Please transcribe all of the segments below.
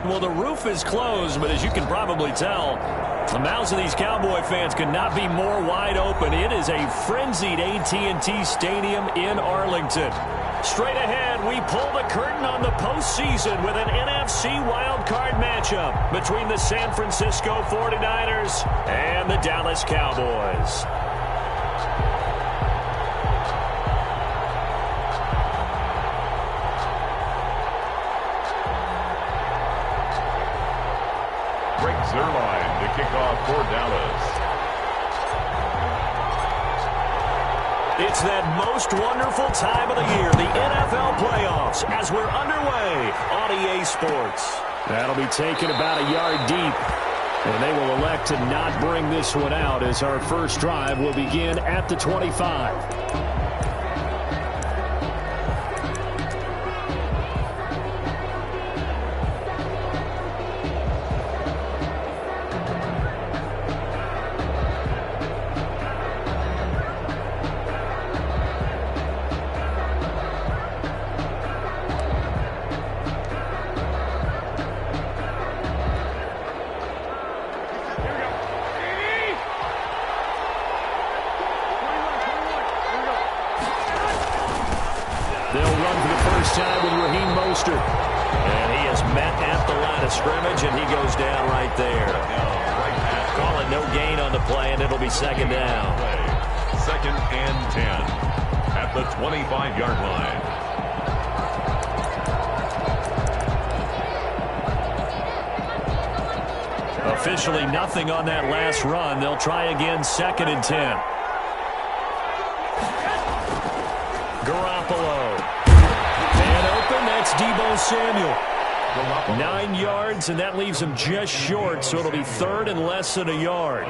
Well, the roof is closed, but as you can probably tell, the mouths of these Cowboy fans could not be more wide open. It is a frenzied AT&T Stadium in Arlington. Straight ahead, we pull the curtain on the postseason with an NFC wildcard matchup between the San Francisco 49ers and the Dallas Cowboys. Their line to kick off for Dallas. It's that most wonderful time of the year, the NFL playoffs, as we're underway on EA Sports. That'll be taken about a yard deep, and they will elect to not bring this one out as our first drive will begin at the 25. And he is met at the line of scrimmage, and he goes down right there. Call it no gain on the play, and it'll be second down. Second and 10 at the 25-yard line. Officially nothing on that last run. They'll try again, second and 10. Garoppolo. That's Deebo Samuel. 9 yards, and that leaves him just short, so it'll be third and less than a yard.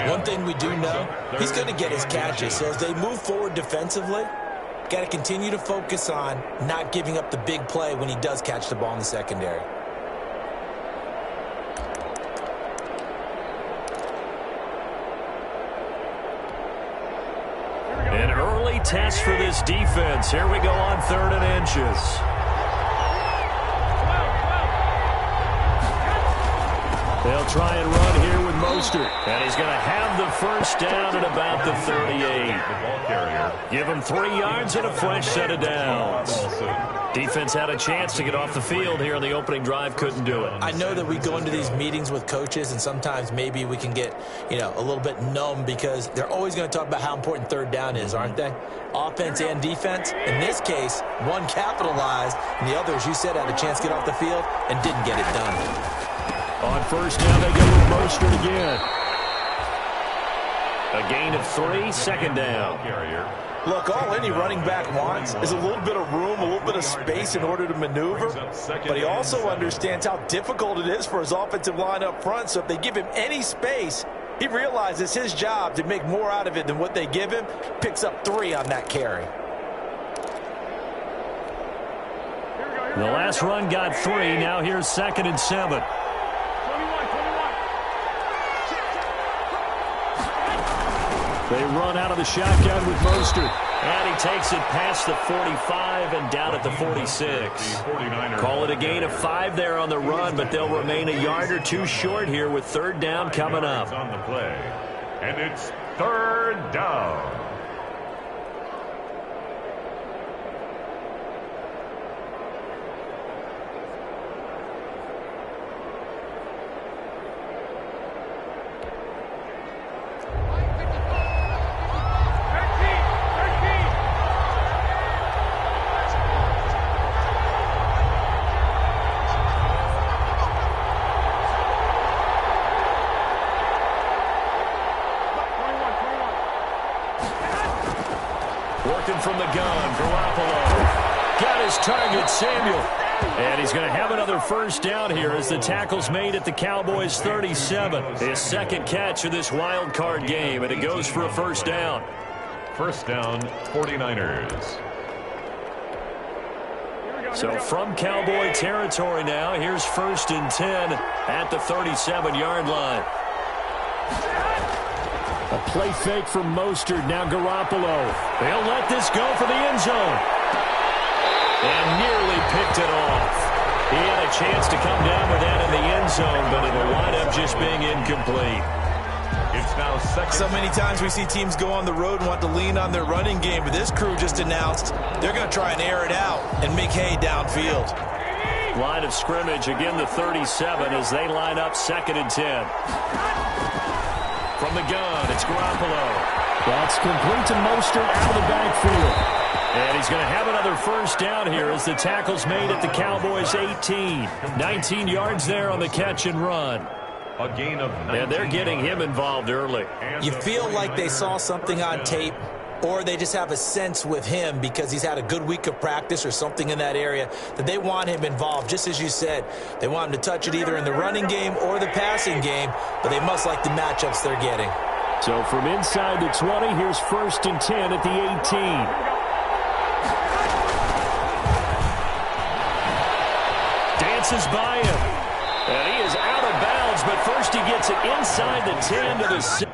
One thing we do know, he's going to get his catches. So as they move forward defensively, got to continue to focus on not giving up the big play when he does catch the ball in the secondary. An early test for this defense. Here we go on third and inches. They'll try and run here with Mostert. And he's going to have the first down at about the 38. Give him 3 yards and a fresh set of downs. Defense had a chance to get off the field here in the opening drive. Couldn't do it. I know that we go into these meetings with coaches, and sometimes maybe we can get, a little bit numb because they're always going to talk about how important third down is, aren't they? Offense and defense. In this case, one capitalized, and the other, as you said, had a chance to get off the field and didn't get it done. On first down, they go with Mostert again. A gain of 3, second down. Look, all any running back wants is a little bit of room, a little bit of space in order to maneuver. But he also understands how difficult it is for his offensive line up front. So if they give him any space, he realizes his job to make more out of it than what they give him. Picks up 3 on that carry. The last run got 3. Now here's second and 7. They run out of the shotgun with Mostert. And he takes it past the 45 and down at the 46. Call it a gain of 5 there on the run, but they'll remain a yard or 2 short here with third down coming up. On the play. And it's third down. From the gun, Garoppolo got his target, Samuel. And he's going to have another first down here as the tackle's made at the Cowboys 37. His second catch of this wild card game, and it goes for a first down. First down, 49ers. So from Cowboy territory now, here's first and 10 at the 37-yard line. A play fake from Mostert. Now Garoppolo. They'll let this go for the end zone. And nearly picked it off. He had a chance to come down with that in the end zone, but it'll wind up just being incomplete. It's now second. So many times we see teams go on the road and want to lean on their running game, but this crew just announced they're going to try and air it out and make hay downfield. Line of scrimmage, again the 37 as they line up 2nd and 10. From the gun, it's Garoppolo. That's complete to Mostert out of the backfield. And he's going to have another first down here as the tackle's made at the Cowboys' 18. 19 yards there on the catch and run. A gain of 19. And they're getting him involved early. You feel like they saw something on tape, or they just have a sense with him because he's had a good week of practice or something in that area that they want him involved. Just as you said, they want him to touch it either in the running game or the passing game, but they must like the matchups they're getting. So from inside the 20, here's 1st and 10 at the 18. Dances by him. And he is out of bounds, but first he gets it inside the 10 to the 6.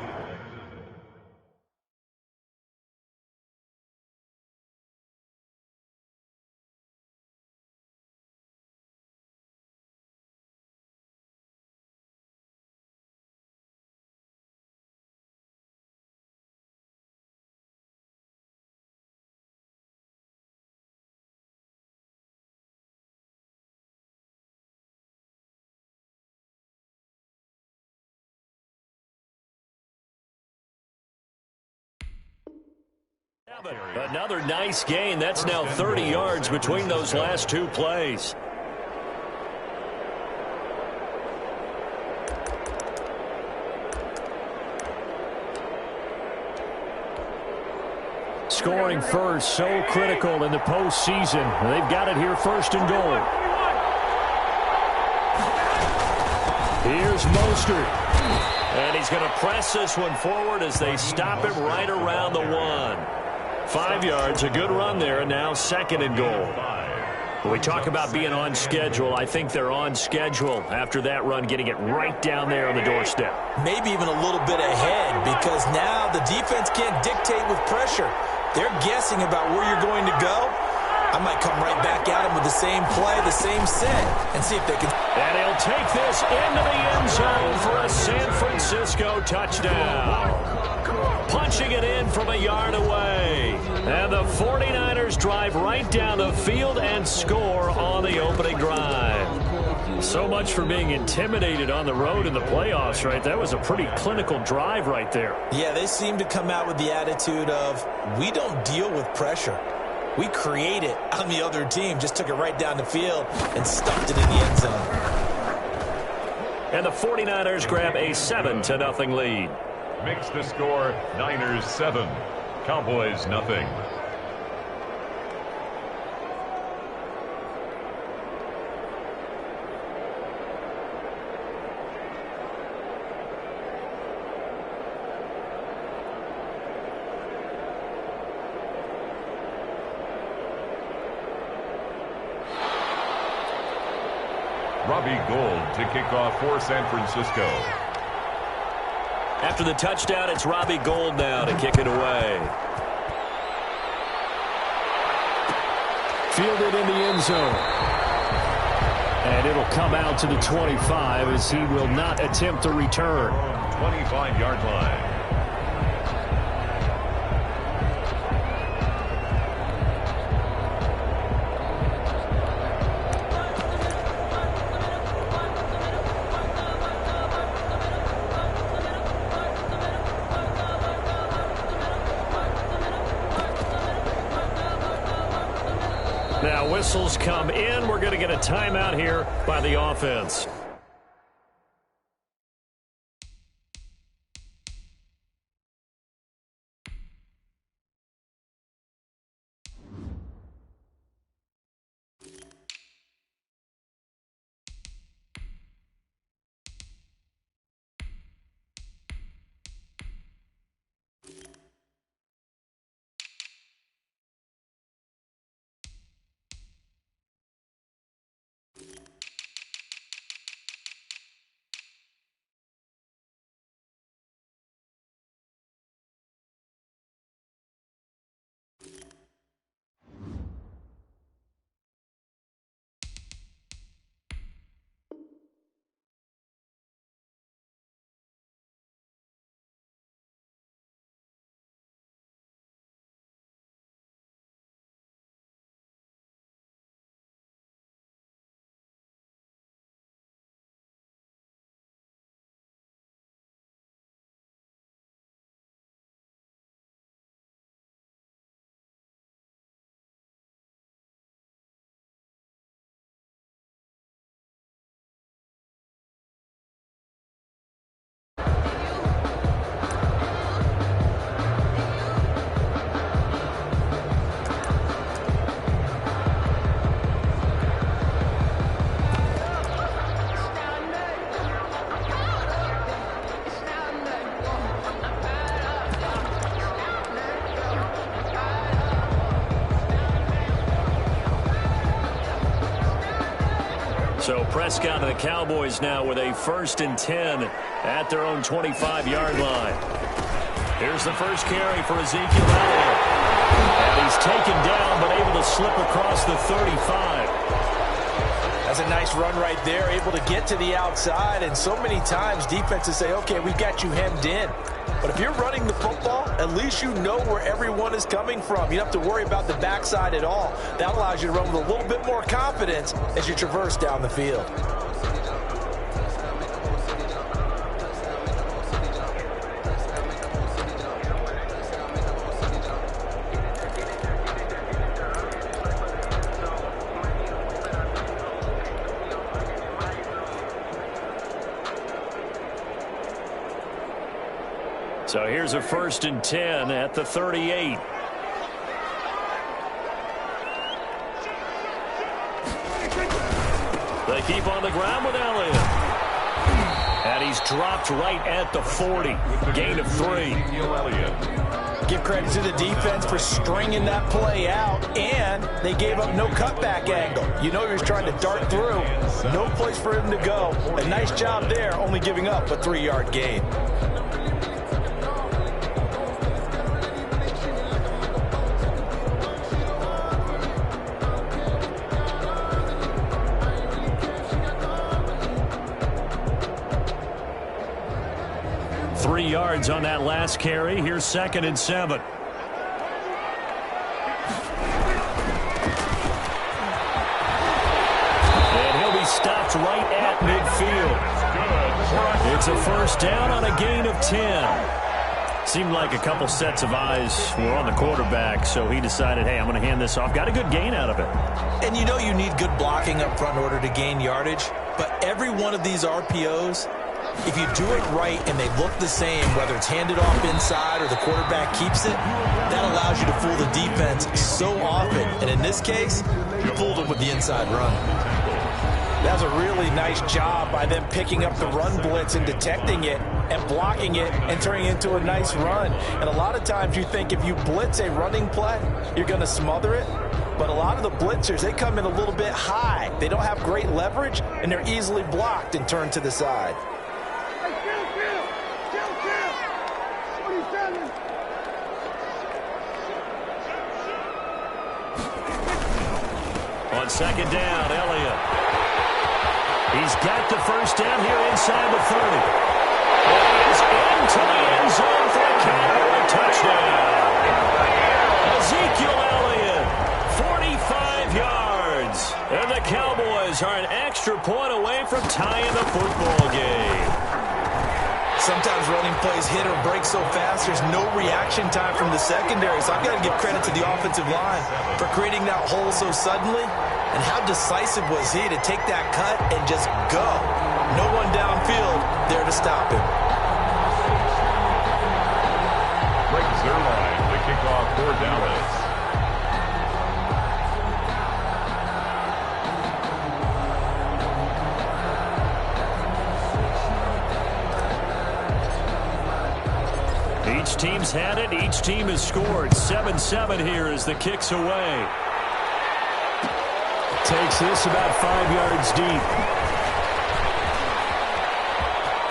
Another nice gain. That's now 30 yards between those last 2 plays. Scoring first, so critical in the postseason. They've got it here 1st and goal. Here's Mostert. And he's going to press this one forward as they stop him right around the 1. 5 yards, a good run there, and now 2nd and goal. When we talk about being on schedule, I think they're on schedule after that run, getting it right down there on the doorstep. Maybe even a little bit ahead because now the defense can't dictate with pressure. They're guessing about where you're going to go. I might come right back at him with the same play, the same set, and see if they can. And he'll take this into the end zone for a San Francisco touchdown. Punching it in from a yard away. And the 49ers drive right down the field and score on the opening drive. So much for being intimidated on the road in the playoffs, right? That was a pretty clinical drive right there. Yeah, they seem to come out with the attitude of, we don't deal with pressure. We create it on the other team. Just took it right down the field and stuffed it in the end zone. And the 49ers grab a 7-0 lead. Makes the score Niners 7, Cowboys nothing. Robbie Gould to kick off for San Francisco. After the touchdown, it's Robbie Gould now to kick it away. Fielded in the end zone. And it'll come out to the 25 as he will not attempt to return. 25-yard line. Now whistles come in. We're going to get a timeout here by the offense. So Prescott and the Cowboys now with a 1st and 10 at their own 25-yard line. Here's the first carry for Ezekiel Elliott. And he's taken down but able to slip across the 35. That's a nice run right there, able to get to the outside. And so many times defenses say, okay, we've got you hemmed in. But if you're running the football, at least you know where everyone is coming from. You don't have to worry about the backside at all. That allows you to run with a little bit more confidence as you traverse down the field. So here's a 1st and 10 at the 38. They keep on the ground with Elliott. And he's dropped right at the 40. Gain of 3. Give credit to the defense for stringing that play out, and they gave up no cutback angle. You know he was trying to dart through. No place for him to go. A nice job there, only giving up a 3-yard gain. Yards on that last carry. Here's 2nd and 7. And he'll be stopped right at midfield. It's a 1st down on a gain of 10. Seemed like a couple sets of eyes were on the quarterback, so he decided, hey, I'm going to hand this off. Got a good gain out of it. And you know you need good blocking up front in order to gain yardage, but every one of these RPOs, if you do it right and they look the same, whether it's handed off inside or the quarterback keeps it, that allows you to fool the defense so often. And in this case, you fooled them with the inside run. That's a really nice job by them picking up the run blitz and detecting it and blocking it and turning it into a nice run. And a lot of times you think if you blitz a running play, you're going to smother it. But a lot of the blitzers, they come in a little bit high. They don't have great leverage, and they're easily blocked and turned to the side. On 2nd down, Elliott. He's got the 1st down here inside the 30. And he's into the end zone for a Cowboy touchdown. Ezekiel Elliott, 45 yards. And the Cowboys are an extra point away from tying the football game. Sometimes running plays hit or break so fast, there's no reaction time from the secondary. So I've got to give credit to the offensive line for creating that hole so suddenly. And how decisive was he to take that cut and just go? No one downfield there to stop him. Greg Zerline, the kickoff for Dallas. Each team's had it. Each team has scored. 7-7 here as the kick's away. Takes this about 5 yards deep.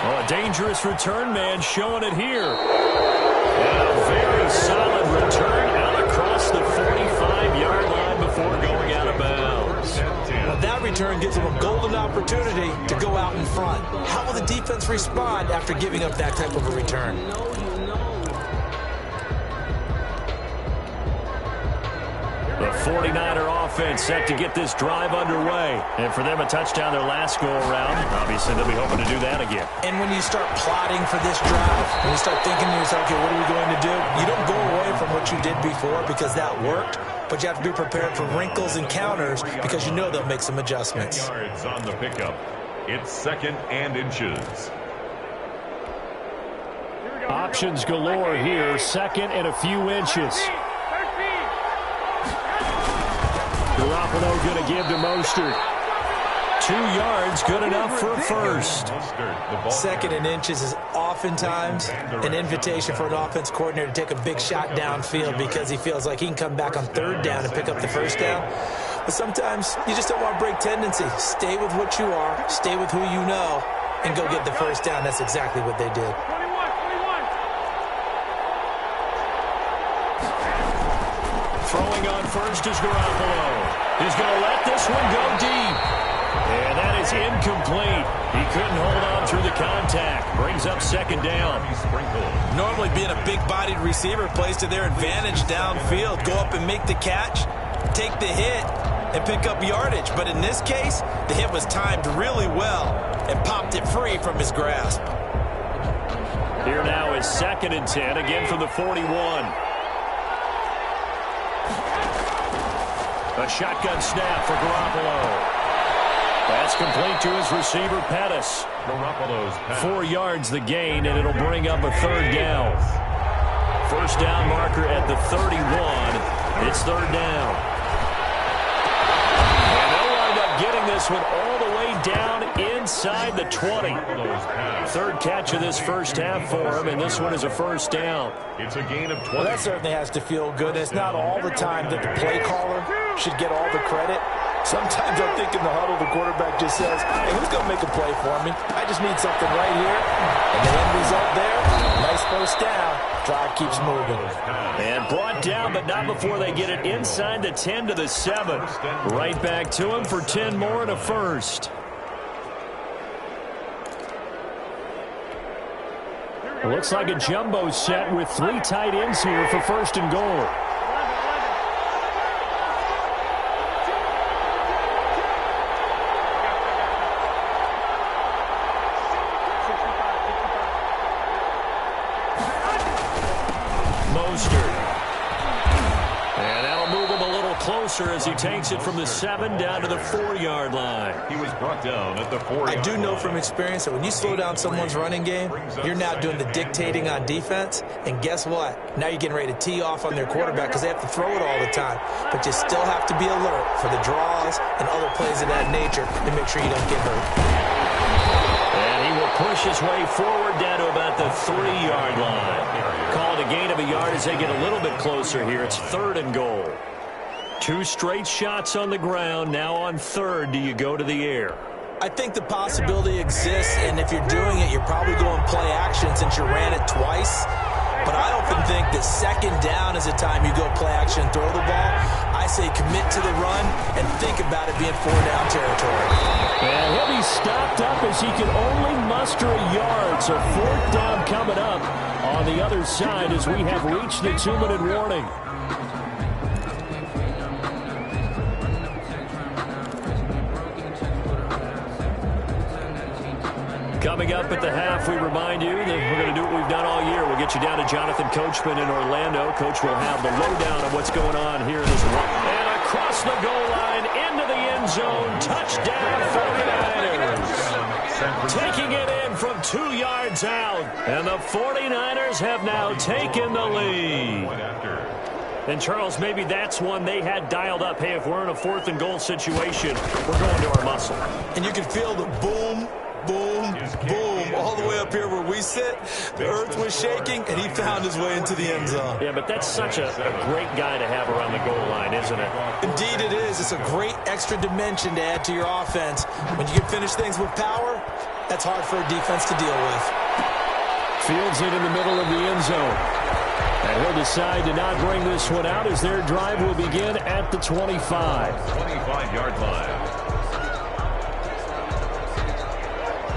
Oh, a dangerous return man showing it here. And a very solid return out across the 45-yard line before going out of bounds. Well, that return gives them a golden opportunity to go out in front. How will the defense respond after giving up that type of a return? The 49er offense set to get this drive underway. And for them, a touchdown their last go-around. Obviously, they'll be hoping to do that again. And when you start plotting for this drive, when you start thinking to yourself, okay, what are we going to do? You don't go away from what you did before because that worked, but you have to be prepared for wrinkles and counters because you know they'll make some adjustments. Yards on the pickup. It's 2nd and inches. Options galore here. 2nd and a few inches. Garoppolo going to give to Mostert. 2 yards, good enough for a first. 2nd and inches is oftentimes an invitation for an offense coordinator to take a big shot downfield because he feels like he can come back on 3rd down and pick up the 1st down. But sometimes you just don't want to break tendency. Stay with what you are, stay with who you know, and go get the first down. That's exactly what they did. Throwing on first is Garoppolo. He's going to let this one go deep. And that is incomplete. He couldn't hold on through the contact. Brings up second down. Normally being a big-bodied receiver plays to their advantage downfield. Go up and make the catch, take the hit, and pick up yardage. But in this case, the hit was timed really well and popped it free from his grasp. Here now is 2nd and 10, again from the 41. A shotgun snap for Garoppolo. That's complete to his receiver, Pettis. 4 yards the gain, and it'll bring up a 3rd down. First down marker at the 31. It's 3rd down. And they'll wind up getting this one all the way down inside the 20. 3rd catch of this first half for him, and this one is a first down. It's a gain of 20. Well, that certainly has to feel good. It's not all the time that the play caller should get all the credit. Sometimes I think in the huddle, the quarterback just says, hey, who's going to make a play for me? I just need something right here. And the end result there, nice first down. Drive keeps moving. And brought down, but not before they get it inside the 10 to the 7. Right back to him for 10 more and a first. It looks like a jumbo set with 3 tight ends here for 1st and goal. As he takes it from the 7 down to the 4-yard line. He was brought down at the 4-yard line. I do know from experience that when you slow down someone's running game, you're now doing the dictating on defense. And guess what? Now you're getting ready to tee off on their quarterback because they have to throw it all the time. But you still have to be alert for the draws and other plays of that nature to make sure you don't get hurt. And he will push his way forward down to about the 3-yard line. Called a gain of a yard as they get a little bit closer here. It's 3rd and goal. 2 straight shots on the ground. Now on 3rd, do you go to the air? I think the possibility exists, and if you're doing it, you're probably going play action since you ran it twice. But I often think that 2nd down is the time you go play action and throw the ball. I say commit to the run and think about it being 4-down territory. And he'll be stopped up as he can only muster a yard. So 4th down coming up on the other side as we have reached the 2-minute warning. Coming up at the half, we remind you that we're going to do what we've done all year. We'll get you down to Jonathan Coachman in Orlando. Coach will have the lowdown of what's going on here in this one. And across the goal line, into the end zone. Touchdown, 49ers. Taking it in from 2 yards out. And the 49ers have now taken the lead. And, Charles, maybe that's one they had dialed up. Hey, if we're in a 4th and goal situation, we're going to our muscle. And you can feel the boom, boom, boom, all the way up here where we sit. The earth was shaking, and he found his way into the end zone. Yeah, but that's such a great guy to have around the goal line, isn't it? Indeed it is. It's a great extra dimension to add to your offense. When you can finish things with power, that's hard for a defense to deal with. Fields it in the middle of the end zone. And he'll decide to not bring this one out as their drive will begin at the 25. 25-yard line.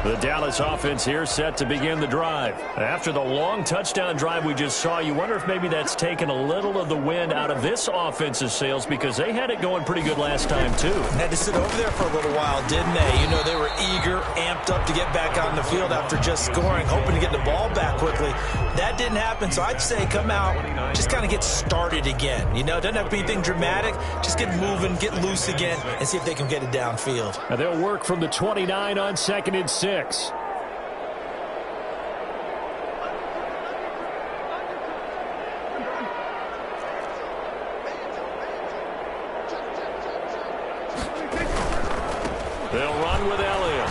The Dallas offense here set to begin the drive. After the long touchdown drive we just saw, you wonder if maybe that's taken a little of the wind out of this offense's sails because they had it going pretty good last time, too. Had to sit over there for a little while, didn't they? You know, they were eager, amped up to get back on the field after just scoring, hoping to get the ball back quickly. That didn't happen, so I'd say come out, just kind of get started again. You know, it doesn't have to be anything dramatic. Just get moving, get loose again, and see if they can get it downfield. Now they'll work from the 29 on 2nd and 6. They'll run with Elliott.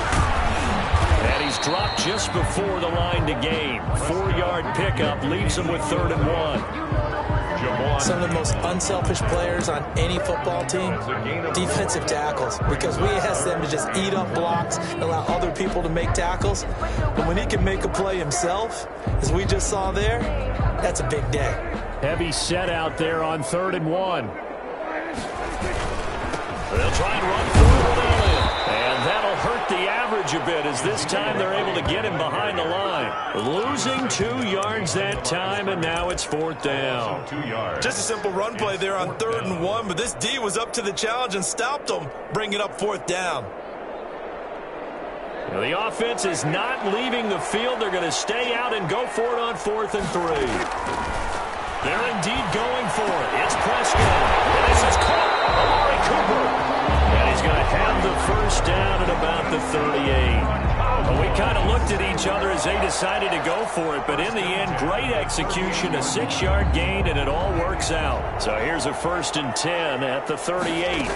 And he's dropped just before the line to gain. 4-yard pickup leaves him with 3rd and 1. Some of the most unselfish players on any football team, defensive tackles, because we ask them to just eat up blocks and allow other people to make tackles. But when he can make a play himself, as we just saw there, that's a big day. Heavy set out there on 3rd and 1. They'll try and run through it. And that'll hurt the average a bit, as this time they're able to get him behind the line. Losing 2 yards that time, and now it's 4th down. Just a simple run play there on 3rd and 1, but this D was up to the challenge and stopped them, bringing up 4th down. Now, the offense is not leaving the field. They're going to stay out and go for it on 4th and 3. They're indeed going for it. It's Prescott. And this is caught. Amari Cooper. And he's going to have the 1st down at about the 38. Well, we kind of looked at each other as they decided to go for it, but in the end, great execution, a 6-yard gain, and it all works out. So here's a 1st and 10 at the 38.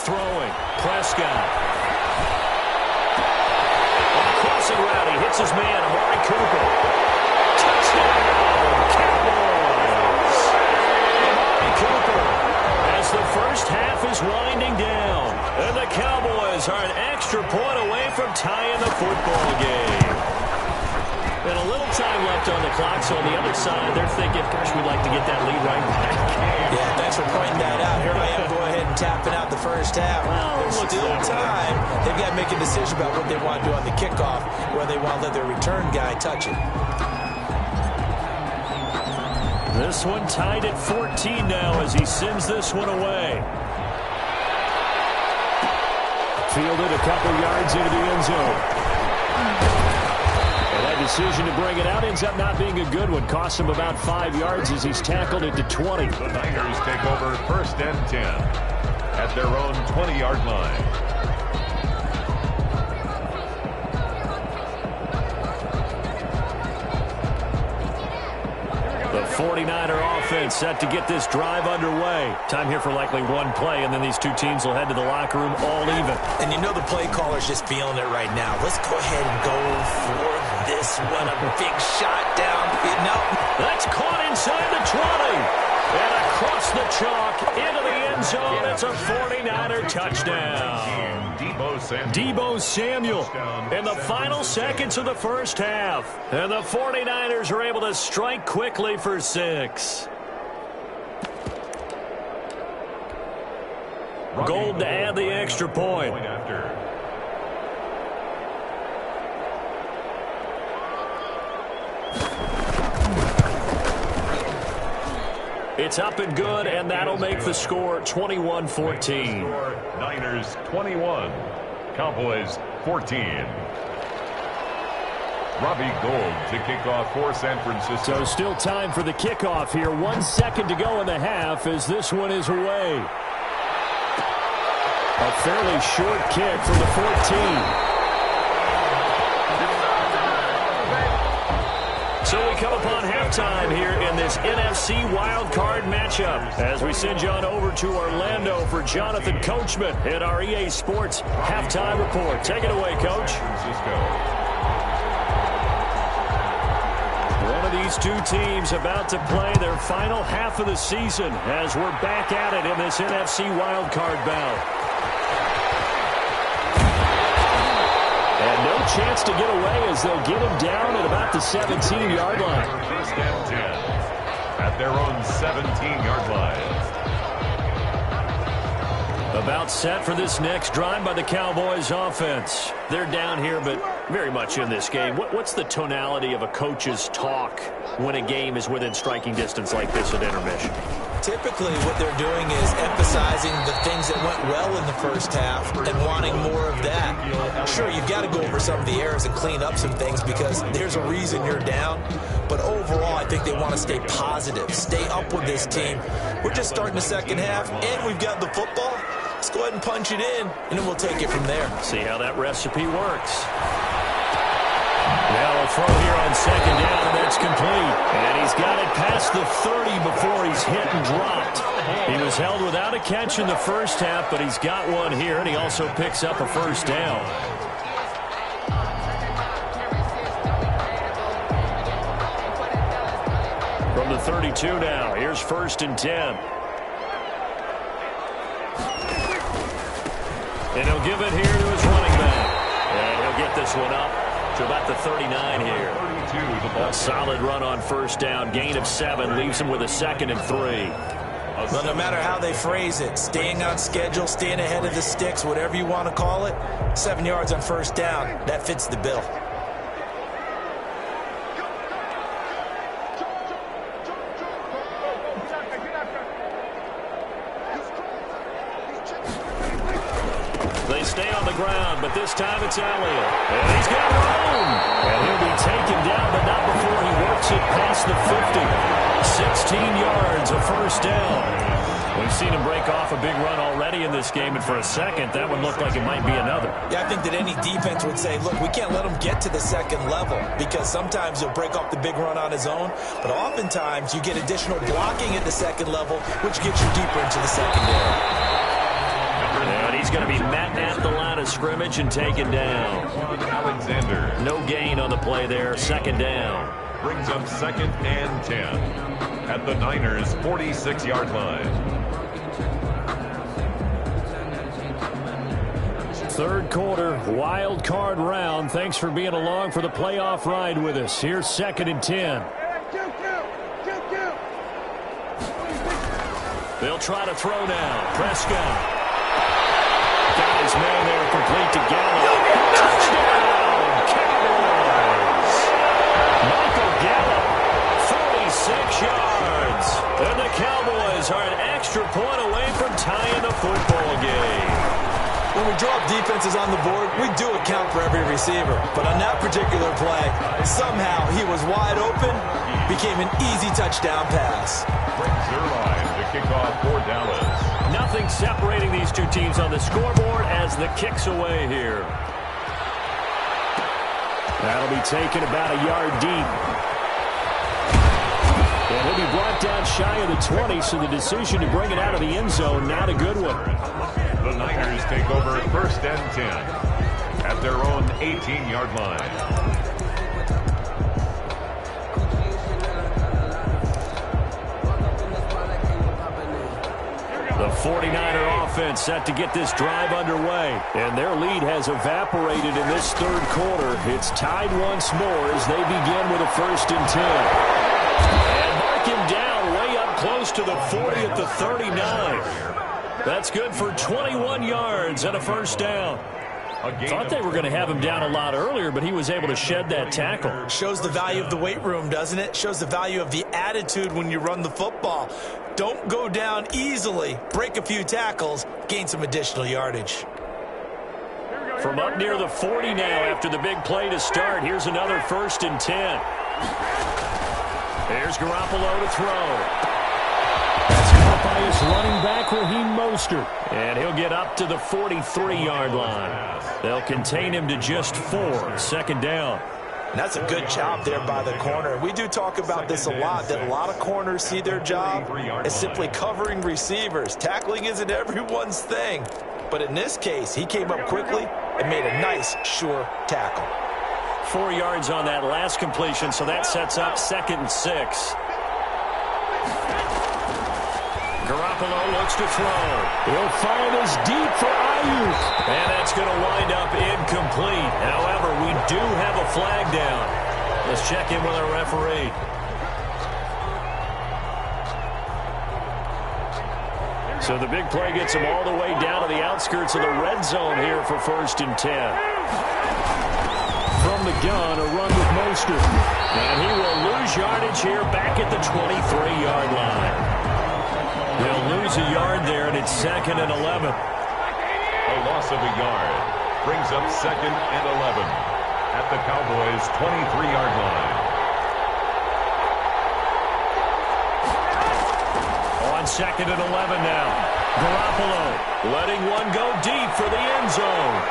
Throwing. Prescott. Crossing route, he hits his man, Amari Cooper. Touchdown, Cowboys! Amari Cooper, as the 1st half is winding down, and the Cowboys are an extra point away from tying the football game. And a little time left on the clock, so on the other side, they're thinking, gosh, we'd like to get that lead right back. Yeah, thanks for pointing that out. Here I am, go ahead and tapping out the 1st half. Well, there's still time. They've got to make a decision about what they want to do on the kickoff, whether they want to let their return guy touch it. This one tied at 14 now as he sends this one away. Fielded a couple yards into the end zone. And that decision to bring it out ends up not being a good one. Costs him about 5 yards as he's tackled it to 20. The Niners take over 1st and 10 at their own 20-yard line. The 49er offense set to get this drive underway. Time here for likely one play, and then these two teams will head to the locker room all even. And you know the play caller's just feeling it right now. Let's go ahead and go for this one. A big shot down. No. That's caught inside the 20. And across the chalk into the end zone. It's a 49er touchdown. Deebo Samuel in the final seconds of the 1st half. And the 49ers are able to strike quickly for 6. Gold to add the extra point. It's up and good, and that'll make the score 21-14. Niners 21, Cowboys 14. Robbie Gould to kick off for San Francisco. So still time for the kickoff here. 1 second to go in the half as this one is away. A fairly short kick from the 14. So we come upon halftime here in this NFC wildcard matchup as we send you on over to Orlando for Jonathan Coachman at our EA Sports halftime report. Take it away, Coach. One of these two teams about to play their final half of the season as we're back at it in this NFC wildcard bout. And no chance to get away as they'll get him down at about the 17-yard line. 1st and 10 at their own 17-yard line. About set for this next drive by the Cowboys offense. They're down here, but very much in this game. What's the tonality of a coach's talk when a game is within striking distance like this at intermission? Typically, what they're doing is emphasizing the things that went well in the 1st half and wanting more of that. Sure, you've got to go over some of the errors and clean up some things because there's a reason you're down. But overall, I think they want to stay positive, stay up with this team. We're just starting the 2nd half, and we've got the football. Let's go ahead and punch it in, and then we'll take it from there. See how that recipe works. Now a throw here on 2nd down, and that's complete. And he's got it past the 30 before he's hit and dropped. He was held without a catch in the 1st half, but he's got one here, and he also picks up a 1st down. From From the 32 now, here's 1st and 10. And he'll give it here to his running back. And he'll get this one up to about the 39 here. A solid run on 1st down. Gain of 7 leaves him with a 2nd and 3. Well, no matter how they phrase it, staying on schedule, staying ahead of the sticks, whatever you want to call it, 7 yards on 1st down, that fits the bill. They stay on the ground, but this time it's Elliott. And he's got room. And he'll be taken down, but not before he works it past the 50. 16 yards, a 1st down. We've seen him break off a big run already in this game, and for a second, that one looked like it might be another. Yeah, I think that any defense would say, look, we can't let him get to the 2nd level, because sometimes he'll break off the big run on his own, but oftentimes you get additional blocking at the 2nd level, which gets you deeper into the secondary. And he's going to be met at the line of scrimmage and taken down. Alexander. No gain on the play there, 2nd down. Brings up 2nd and 10 at the Niners' 46-yard line. 3rd quarter, wild card round. Thanks for being along for the playoff ride with us. Here's 2nd and 10. They'll try to throw now. Prescott. Got his man there, complete to Gallup. Touchdown, Cowboys. Michael Gallup, 46 yards. And the Cowboys are an extra point away from tying the football game. When we drop defenses on the board, we do account for every receiver. But on that particular play, somehow he was wide open, became an easy touchdown pass. Brings their line to kick off for Dallas. Nothing separating these two teams on the scoreboard as the kick's away here. That'll be taken about a yard deep. And he'll be brought down shy of the 20, so the decision to bring it out of the end zone, not a good one. The Niners take over 1st and 10 at their own 18-yard line. The 49er offense set to get this drive underway. And their lead has evaporated in this 3rd quarter. It's tied once more as they begin with a 1st and 10. And mark him down way up close to the 40 at the 39. That's good for 21 yards and a 1st down. Thought they were going to have him down a lot earlier, but he was able to shed that tackle. Shows the value of the weight room, doesn't it? Shows the value of the attitude when you run the football. Don't go down easily. Break a few tackles. Gain some additional yardage. From up near the 40 now after the big play to start. Here's another 1st and 10. There's Garoppolo to throw. That's caught by his running back, Raheem Mostert. And he'll get up to the 43-yard line. They'll contain him to just 4. 2nd down. And that's a good job there by the corner. We do talk about this a lot, that a lot of corners see their job as simply covering receivers. Tackling isn't everyone's thing. But in this case, he came up quickly and made a nice, sure tackle. 4 yards on that last completion, so that sets up 2nd and 6. Garoppolo looks to throw. He'll fire this deep for Ayuk. And that's going to wind up incomplete. However, we do have a flag down. Let's check in with our referee. So the big play gets him all the way down to the outskirts of the red zone here for 1st and 10. From the gun, a run with Mostert. And he will lose yardage here back at the 23-yard line. They'll lose a yard there, and it's 2nd and 11. A loss of a yard brings up 2nd and 11 at the Cowboys' 23-yard line. On 2nd and 11 now. Garoppolo letting one go deep for the end zone.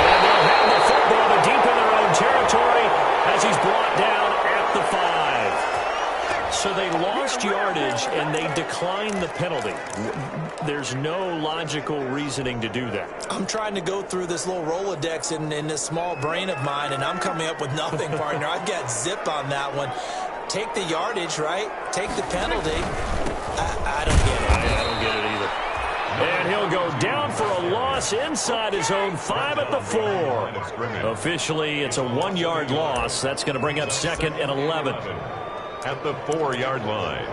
And they'll have the football to deep in their own territory as he's brought down at the 5. So they lost yardage, and they declined the penalty. There's no logical reasoning to do that. I'm trying to go through this little Rolodex in this small brain of mine, and I'm coming up with nothing, partner. I've got zip on that one. Take the yardage, right? Take the penalty. I don't get it. I don't get it either. And he'll go down for a loss inside his own 5 at the 4. Officially, it's a 1-yard loss. That's going to bring up 2nd and 11. At the 4-yard line.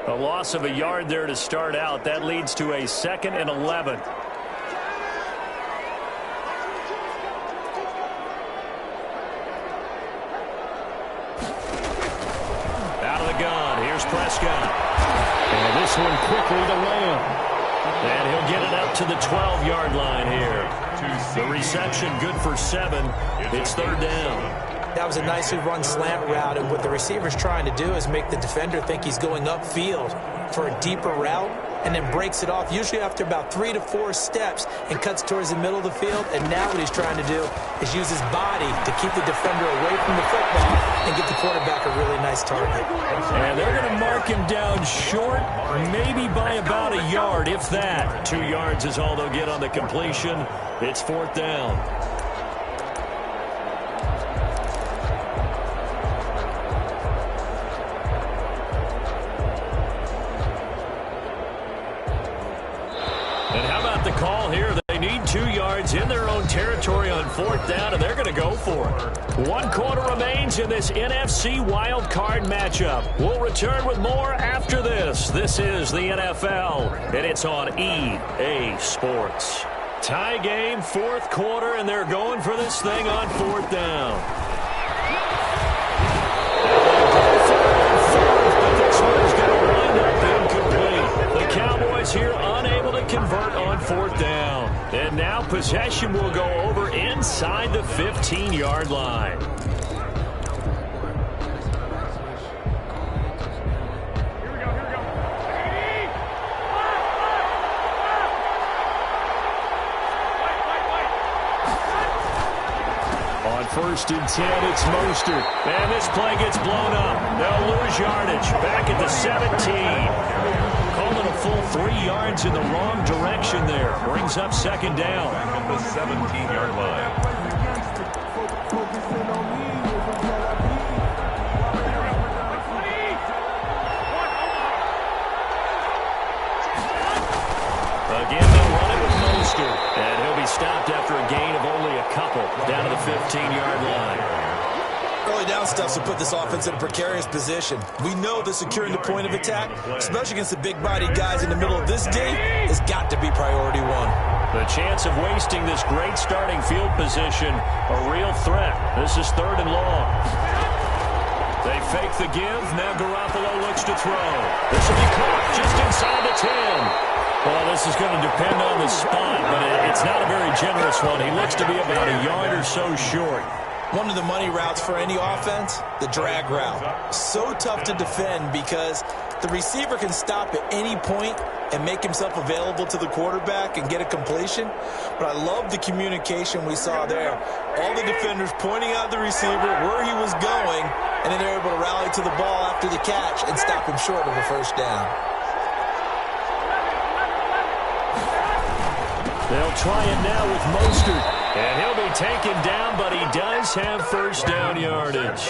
A loss of a yard there to start out. That leads to a 2nd and 11. Prescott. And this one quickly to Lamb. And he'll get it up to the 12-yard line here. The reception good for 7. It's 3rd down. That was a nicely run slant route, and what the receiver's trying to do is make the defender think he's going upfield for a deeper route, and then breaks it off, usually after about 3 to 4 steps, and cuts towards the middle of the field. And now what he's trying to do is use his body to keep the defender away from the football and get the quarterback a really nice target. And they're going to mark him down short, maybe by about a yard, if that. 2 yards is all they'll get on the completion. It's 4th down. The call here, they need 2 yards in their own territory on 4th down, and they're going to go for it. 1 quarter remains in this NFC wild card matchup. We'll return with more after this. This is the NFL, and it's on EA Sports. Tie game, 4th quarter, and they're going for this thing on 4th down. But this one's going to wind up incomplete. The Cowboys here unable to convert on 4th down. And now possession will go over inside the 15-yard line. On 1st and 10, it's Mostert. And this play gets blown up. They'll lose yardage. Back at the 17. Calling a full 3 yards in the wrong direction there. Brings up 2nd down. Back at the 17-yard line. Again, they'll run it with Mostert. And he'll be stopped after a gain of only a couple. Down to the 15-yard line. Early down stuff will put this offense in a precarious position. We know that securing the point of attack, especially against the big-bodied guys in the middle of this D, has got to be priority 1. The chance of wasting this great starting field position, a real threat. This is 3rd and long. They fake the give. Now Garoppolo looks to throw. This will be caught just inside the 10. Well, this is going to depend on the spot, but it's not a very generous one. He looks to be about a yard or so short. One of the money routes for any offense, the drag route. So tough to defend because the receiver can stop at any point and make himself available to the quarterback and get a completion. But I love the communication we saw there. All the defenders pointing out the receiver, where he was going, and then they're able to rally to the ball after the catch and stop him short of a 1st down. They'll try it now with Mostert. And he'll be taken down, but he does have 1st down yardage.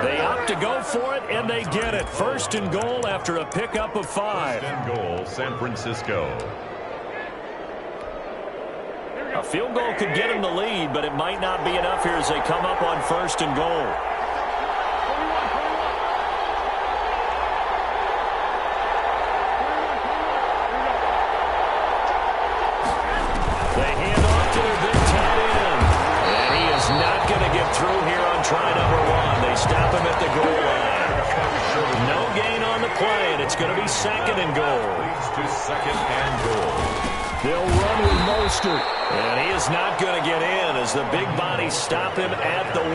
They opt to go for it, and they get it. 1st and goal after a pickup of 5. 1st and goal, San Francisco. A field goal could get them the lead, but it might not be enough here as they come up on 1st and goal. Through here on try number 1. They stop him at the goal line. No gain on the play, and it's going to be 2nd and goal. Leads to 2nd and goal. They'll run with Mostert, and he is not going to get in as the big bodies stop him at the 1.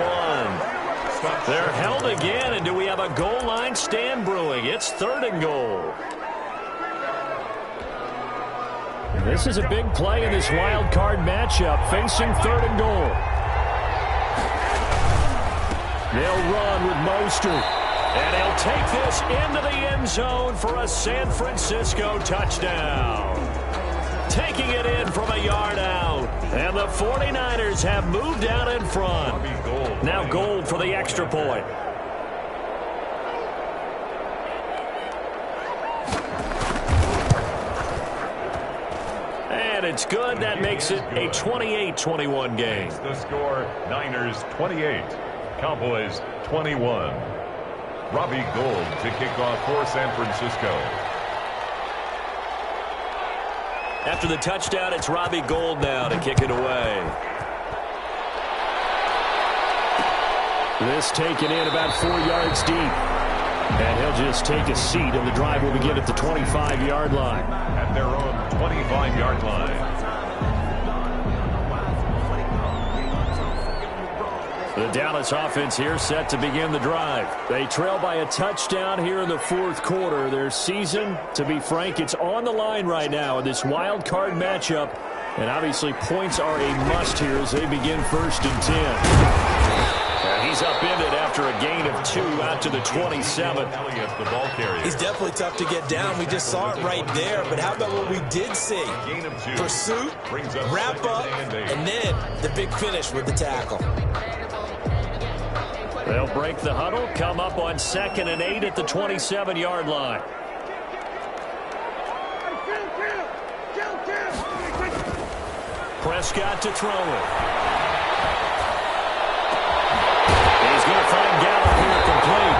They're held again, and do we have a goal line stand brewing? It's 3rd and goal. This is a big play in this wild card matchup, facing 3rd and goal. They'll run with Mostert. And he'll take this into the end zone for a San Francisco touchdown. Taking it in from a yard out. And the 49ers have moved out in front. Now Gold for the extra point. And it's good. That makes it a 28-21 game. The score, Niners 28, Cowboys 21. Robbie Gould to kick off for San Francisco. After the touchdown, it's Robbie Gould now to kick it away. This taken in about 4 yards deep. And he'll just take a seat, and the drive will begin at the 25-yard line. At their own 25-yard line. The Dallas offense here set to begin the drive. They trail by a touchdown here in the fourth quarter. Their season, to be frank, it's on the line right now in this wild card matchup. And obviously points are a must here as they begin 1st and 10. And he's upended after a gain of 2 out to the 27. The ball carrier. He's definitely tough to get down. We just saw it right there. But how about what we did see? Gain of 2. Pursuit, wrap up, and then the big finish with the tackle. They'll break the huddle, come up on 2nd and 8 at the 27-yard line. Prescott to throw it. He's going to find Gallup here complete.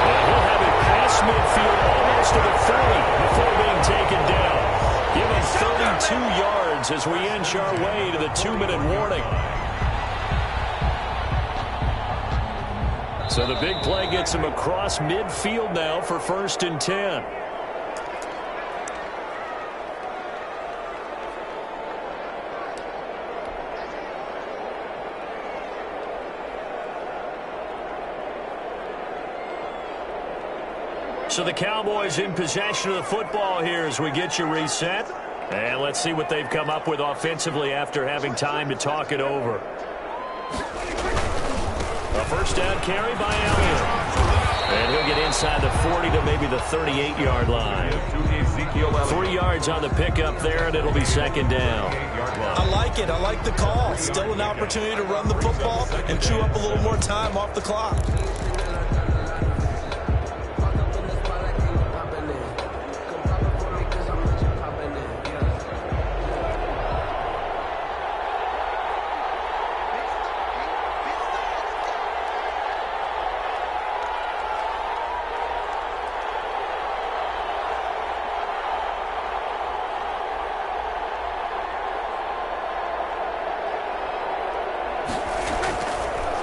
And he'll have it past midfield almost to the 30 before being taken down. Give him 32 yards as we inch our way to the 2-minute warning. So the big play gets him across midfield now for 1st and 10. So the Cowboys in possession of the football here as we get you reset. And let's see what they've come up with offensively after having time to talk it over. A first down carry by Elliott. And he'll get inside the 40 to maybe the 38-yard line. 3 yards on the pickup there, and it'll be 2nd down. I like it. I like the call. Still an opportunity to run the football and chew up a little more time off the clock.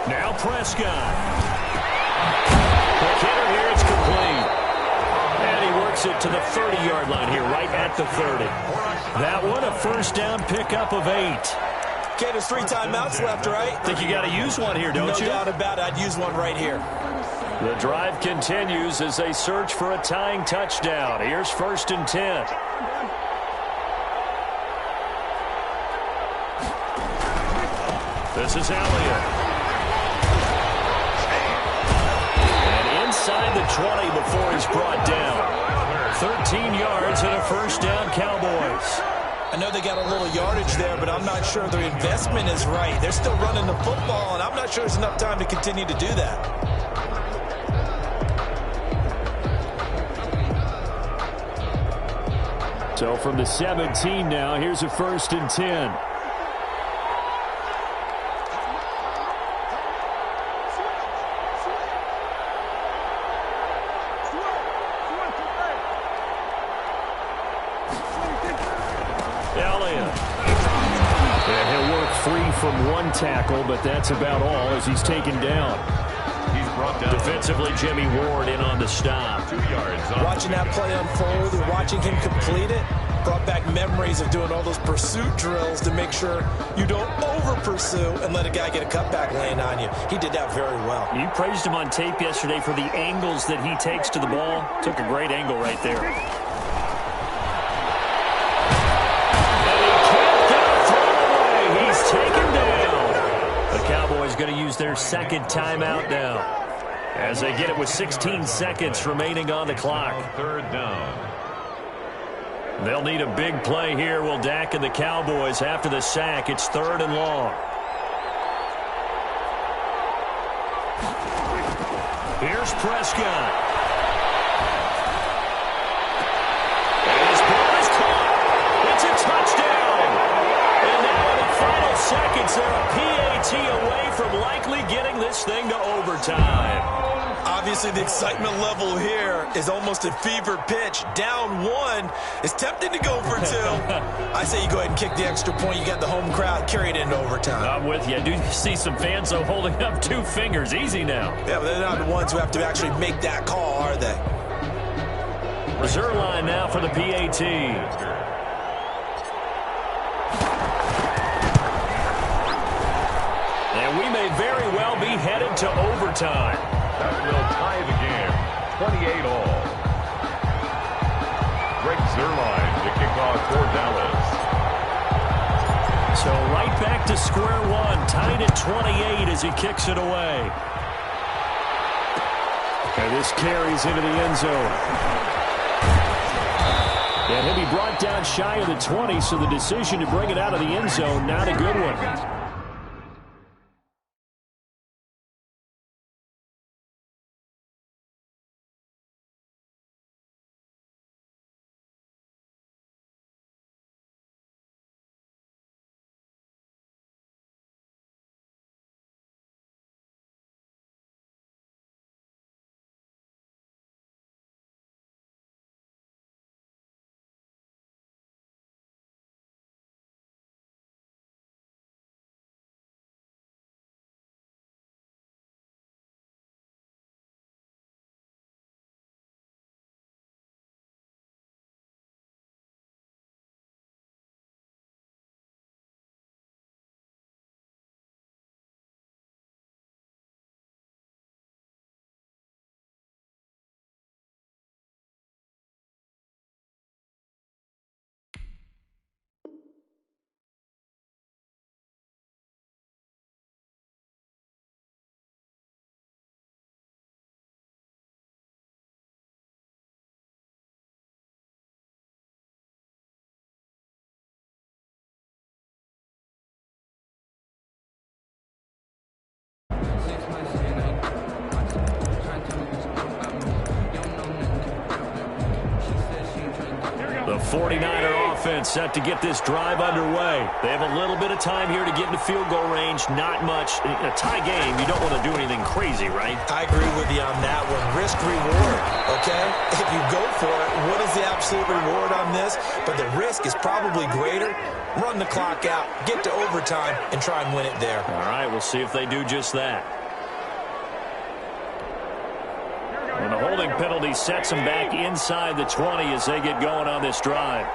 Now Prescott. Quick hitter here, it's complete. And he works it to the 30-yard line here, right at the 30. That one, a first down pickup of 8. Okay, there's 3 timeouts left, right? Think you got to use one here, don't you? No doubt about it. I'd use one right here. The drive continues as they search for a tying touchdown. Here's 1st and 10. This is Elliott. Inside the 20 before he's brought down. 13 yards and a first down, Cowboys. I know they got a little yardage there, but I'm not sure their investment is right. They're still running the football, and I'm not sure there's enough time to continue to do that. So from the 17 now, here's a 1st and 10. From one tackle, but that's about all as he's taken down. He's brought down. Defensively, Jimmy Ward in on the stop. 2 yards. Watching that play unfold and watching him complete it brought back memories of doing all those pursuit drills to make sure you don't over-pursue and let a guy get a cutback laying on you. He did that very well. You praised him on tape yesterday for the angles that he takes to the ball. Took a great angle right there. going to use their second timeout now, as they get it with 16 seconds remaining on the clock. Third down. They'll need a big play here, will Dak and the Cowboys after the sack. It's 3rd and long. Here's Prescott. And his ball is caught. It's a touchdown. And now in the final seconds, they're a PAT away from likely getting this thing to overtime. Obviously, the excitement level here is almost at fever pitch. Down 1. It's tempting to go for 2. I say you go ahead and kick the extra point. You got the home crowd. Carry it into overtime. I'm with you. I do see some fans, though, holding up 2 fingers. Easy now. Yeah, but they're not the ones who have to actually make that call, are they? Reserve line now for the PAT. And we may very well be headed to overtime. That will tie the game, 28 all. Greg Zuerlein to kick off for Dallas. So right back to square one, tied at 28 as he kicks it away. And this carries into the end zone. And he'll be brought down shy of the 20, so the decision to bring it out of the end zone, not a good one. The 49er offense set to get this drive underway. They have a little bit of time here to get into field goal range. Not much. In a tie game, you don't want to do anything crazy, right? I agree with you on that one. Risk-reward, okay? If you go for it, what is the absolute reward on this? But the risk is probably greater. Run the clock out, get to overtime, and try and win it there. All right, we'll see if they do just that. And the holding penalty sets them back inside the 20 as they get going on this drive.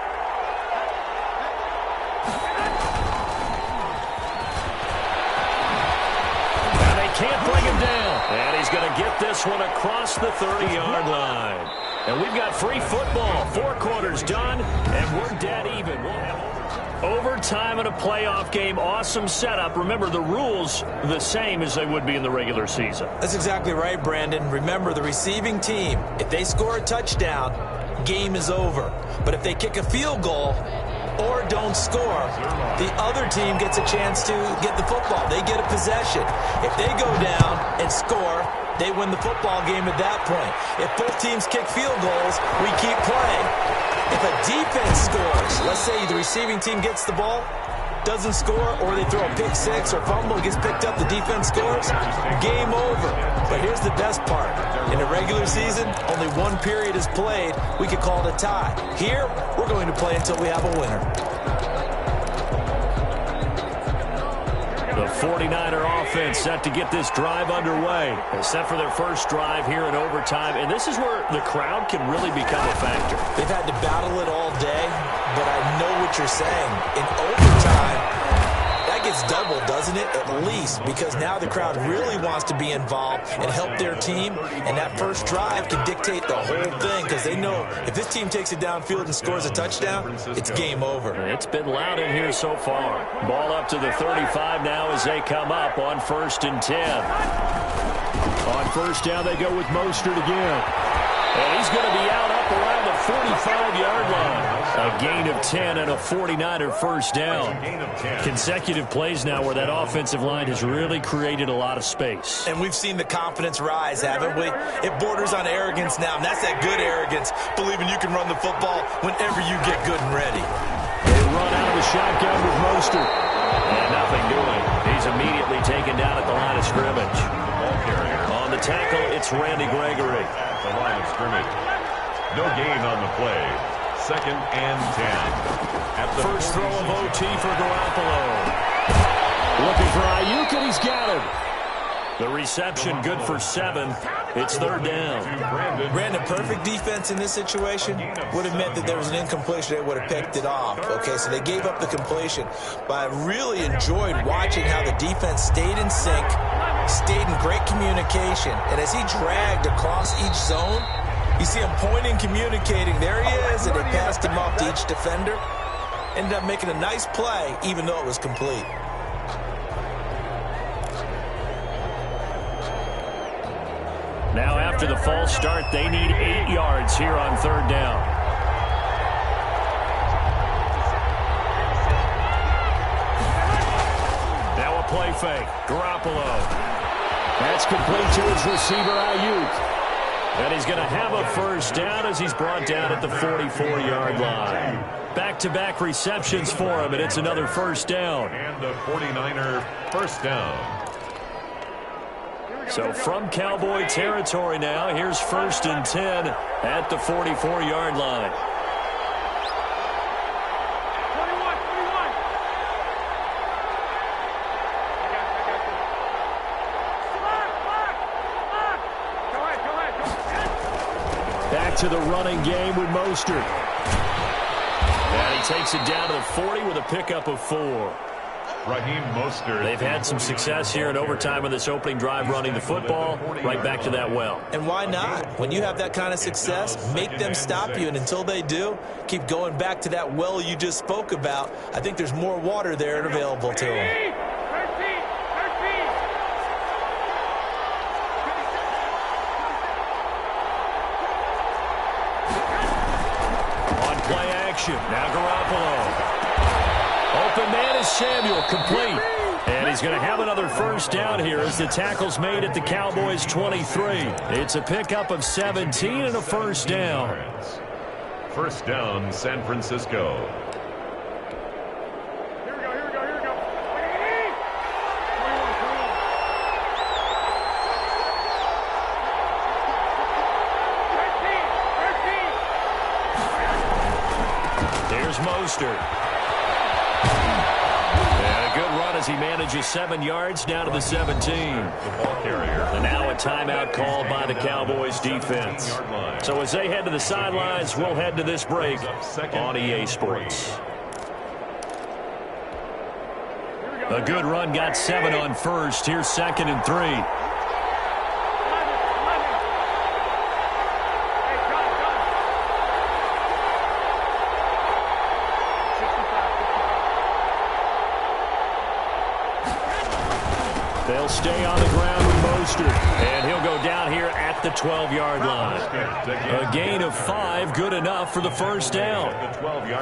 And they can't bring him down. And he's going to get this one across the 30-yard line. And we've got free football. 4 quarters done, and we're dead even. We'll have overtime in a playoff game. Awesome setup. Remember, the rules the same as they would be in the regular season. That's exactly right, Brandon. Remember, the receiving team, if they score a touchdown, game is over. But if they kick a field goal or don't score, the other team gets a chance to get the football. They get a possession. If they go down and score, they win the football game at that point. If both teams kick field goals, we keep playing. If a defense scores, let's say the receiving team gets the ball, doesn't score, or they throw a pick six or fumble, gets picked up, the defense scores, game over. But here's the best part. In a regular season, only one period is played. We could call it a tie. Here, we're going to play until we have a winner. The 49er offense set to get this drive underway. Set for their first drive here in overtime. And this is where the crowd can really become a factor. They've had to battle it all day, but I know what you're saying. In overtime, that gets gets doubled, doesn't it? At least, because now the crowd really wants to be involved and help their team, and that first drive can dictate the whole thing because they know if this team takes it downfield and scores a touchdown, it's game over. It's been loud in here so far. Ball up to the 35 now as they come up on 1st and 10. On first down, they go with Mostert again. And he's going to be out up around the 45-yard line. A gain of 10 and a 49er first down. Consecutive plays now where that offensive line has really created a lot of space. And we've seen the confidence rise, haven't we? It borders on arrogance now, and that's that good arrogance, believing you can run the football whenever you get good and ready. They run out of the shotgun with Mostert. And nothing doing. He's immediately taken down at the line of scrimmage. On the tackle, it's Randy Gregory. At the line of scrimmage. No gain on the play. 2nd and 10. At the first throw of OT for Garoppolo. Looking for Ayuk, and he's got him. The reception good for 7. It's 3rd down. Brandon, perfect defense in this situation would have meant that there was an incompletion. They would have picked it off. Okay, so they gave up the completion. But I really enjoyed watching how the defense stayed in sync, stayed in great communication. And as he dragged across each zone, you see him pointing, communicating. There he is, and they passed him off to each defender. Ended up making a nice play, even though it was complete. Now after the false start, they need 8 yards here on 3rd down. Now a play fake. Garoppolo. That's complete to his receiver, Ayuk. And he's going to have a first down as he's brought down at the 44-yard line. Back-to-back receptions for him, and it's another first down. And the 49er first down. So from Cowboy territory now, here's 1st and 10 at the 44-yard line. Back to the running game with Mostert. And he takes it down to the 40 with a pickup of 4. Raheem Mostert. They've had some success here in overtime in this opening drive running the football. Right back to that well. And why not? When you have that kind of success, make them stop you. And until they do, keep going back to that well you just spoke about. I think there's more water there and available to them. On play action. Now Garoppolo. Open man is Samuel, complete. And he's going to have another first down here as the tackle's made at the Cowboys' 23. It's a pickup of 17 and a first down. First down, San Francisco. Here we go. There's Mostert. And a good run as he manages 7 yards down to the 17. The ball carrier. And now a timeout called by the Cowboys defense. So as they head to the sidelines, we'll head to this break on EA Sports. A good run, got 7 on first. Here's 2nd and 3. They'll stay on the ground with Mostert, and he'll go down here at the 12-yard line. A gain of 5, good enough for the first down.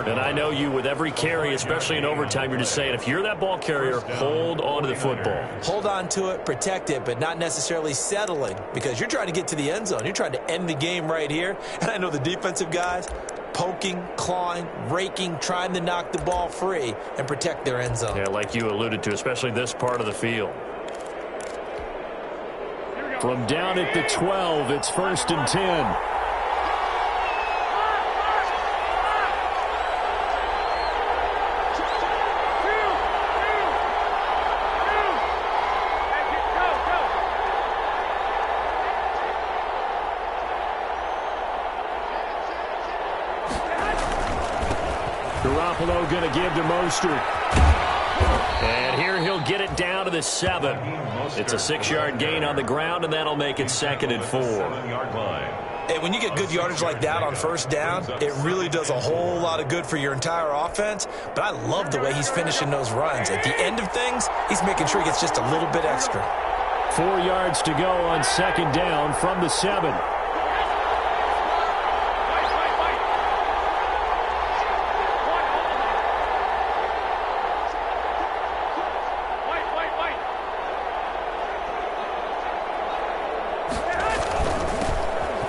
And I know you, with every carry, especially in overtime, you're just saying, if you're that ball carrier, hold on to the football. Hold on to it, protect it, but not necessarily settling, because you're trying to get to the end zone. You're trying to end the game right here. And I know the defensive guys, poking, clawing, raking, trying to knock the ball free and protect their end zone. Yeah, like you alluded to, especially this part of the field. From down at the 12, it's 1st and 10. Garoppolo going to give to Mostert. And here he'll get it down to the 7. It's a 6-yard gain on the ground, and that'll make it 2nd and 4. And when you get good yardage like that on first down, it really does a whole lot of good for your entire offense. But I love the way he's finishing those runs. At the end of things, he's making sure he gets just a little bit extra. 4 yards to go on 2nd down from the 7.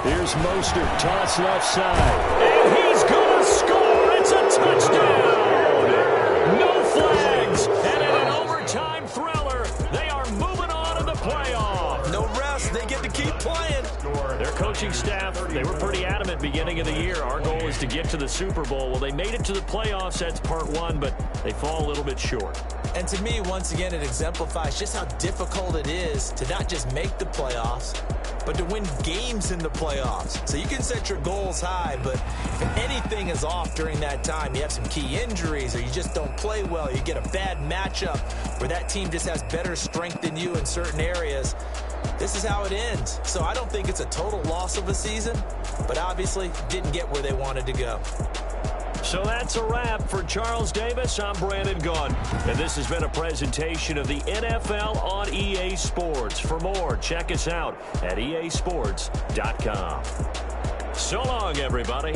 Here's Mostert, toss left side. And he's going to score. It's a touchdown. No flags. And in an overtime thriller, they are moving on to the playoff. No rest. They get to keep playing. Their coaching staff, they were pretty adamant beginning of the year. Our goal is to get to the Super Bowl. Well, they made it to the playoffs. That's part 1, but they fall a little bit short. And to me, once again, it exemplifies just how difficult it is to not just make the playoffs, but to win games in the playoffs. So you can set your goals high, but if anything is off during that time, you have some key injuries or you just don't play well, you get a bad matchup where that team just has better strength than you in certain areas, this is how it ends. So I don't think it's a total loss of a season, but obviously didn't get where they wanted to go. So that's a wrap for Charles Davis. I'm Brandon Gunn, and this has been a presentation of the NFL on EA Sports. For more, check us out at easports.com. So long, everybody.